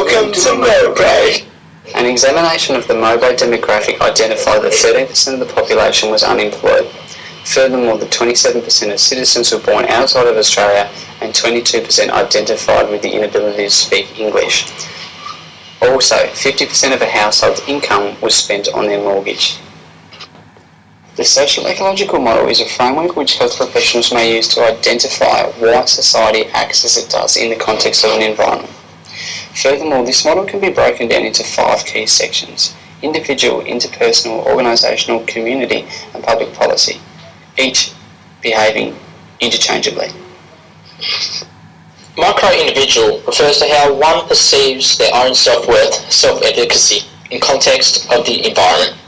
Welcome to Mowbray. An examination of the Mowbray demographic identified that 13% of the population was unemployed. Furthermore, that 27% of citizens were born outside of Australia and 22% identified with the inability to speak English. Also, 50% of a household's income was spent on their mortgage. The social ecological model is a framework which health professionals may use to identify why society acts as it does in the context of an environment. Furthermore, this model can be broken down into 5 key sections: individual, interpersonal, organisational, community and public policy, each behaving interchangeably. Micro-individual refers to how one perceives their own self-worth, self-efficacy in context of the environment.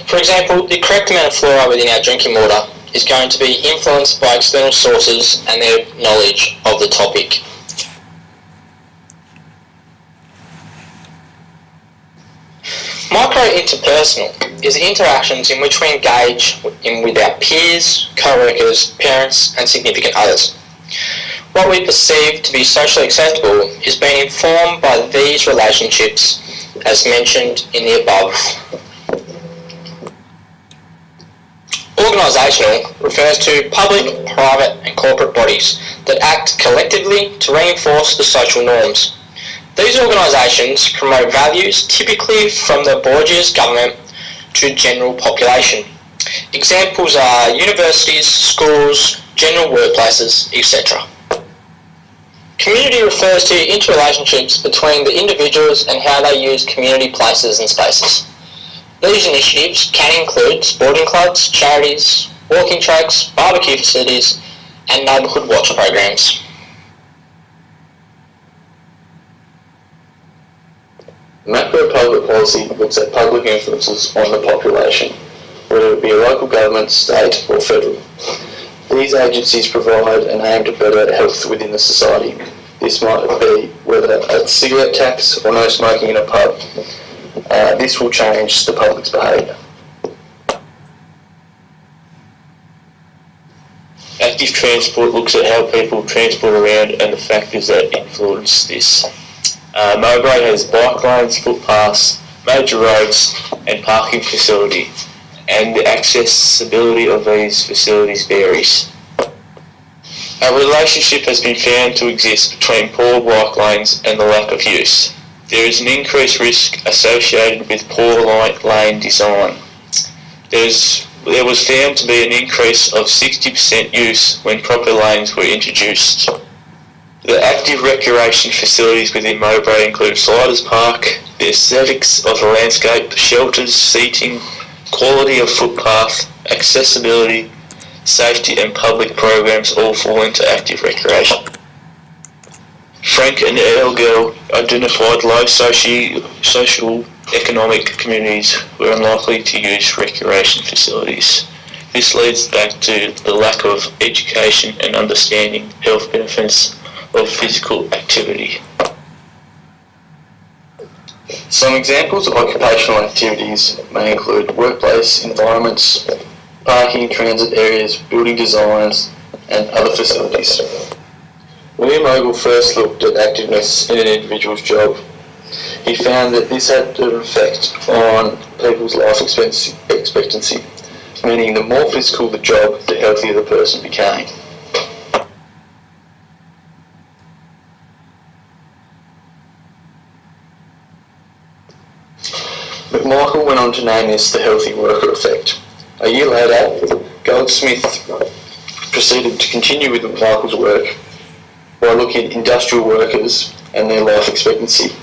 For example, the correct amount of fluoride within our drinking water is going to be influenced by external sources and their knowledge of the topic. Micro-interpersonal is the interactions in which we engage with our peers, co-workers, parents and significant others. What we perceive to be socially acceptable is being informed by these relationships as mentioned in the above. Organisational refers to public, private and corporate bodies that act collectively to reinforce the social norms. These organisations promote values typically from the bourgeois government to general population. Examples are universities, schools, general workplaces, etc. Community refers to interrelationships between the individuals and how they use community places and spaces. These initiatives can include sporting clubs, charities, walking tracks, barbecue facilities and neighbourhood watch programs. Macro public policy looks at public influences on the population, whether it be a local government, state or federal. These agencies provide and aim to better health within the society. This might be whether a cigarette tax or no smoking in a pub. This will change the public's behaviour. Active transport looks at how people transport around and the factors that influence this. Mowbray has bike lanes, footpaths, major roads and parking facility, and the accessibility of these facilities varies. A relationship has been found to exist between poor bike lanes and the lack of use. There is an increased risk associated with poor lane design. There was found to be an increase of 60% use when proper lanes were introduced. The active recreation facilities within Mowbray include Sliders Park, the aesthetics of the landscape, shelters, seating, quality of footpath, accessibility, safety and public programs all fall into active recreation. Frank and Elgel identified low social economic communities were unlikely to use recreation facilities. This leads back to the lack of education and understanding health benefits of physical activity. Some examples of occupational activities may include workplace environments, parking, transit areas, building designs, and other facilities. William Ogle first looked at activeness in an individual's job. He found that this had an effect on people's life expectancy, meaning the more physical the job, the healthier the person became. McMichael went on to name this the healthy worker effect. A year later, Goldsmith proceeded to continue with McMichael's work by looking at industrial workers and their life expectancy.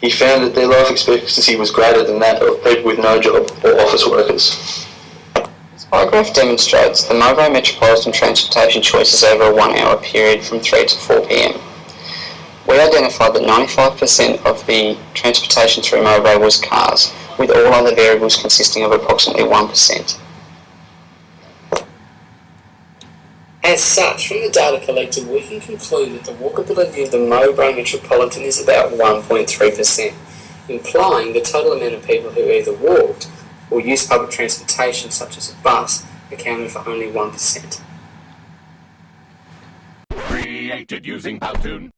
He found that their life expectancy was greater than that of people with no job or office workers. This pie graph demonstrates the Mowbray metropolitan transportation choices over a 1 hour period from 3 to 4 p.m. We identified that 95% of the transportation through Mowbray was cars, with all other variables consisting of approximately 1%. As such, from the data collected, we can conclude that the walkability of the Mowbray metropolitan is about 1.3%, implying the total amount of people who either walked or used public transportation such as a bus accounted for only 1%. Created using Powtoon.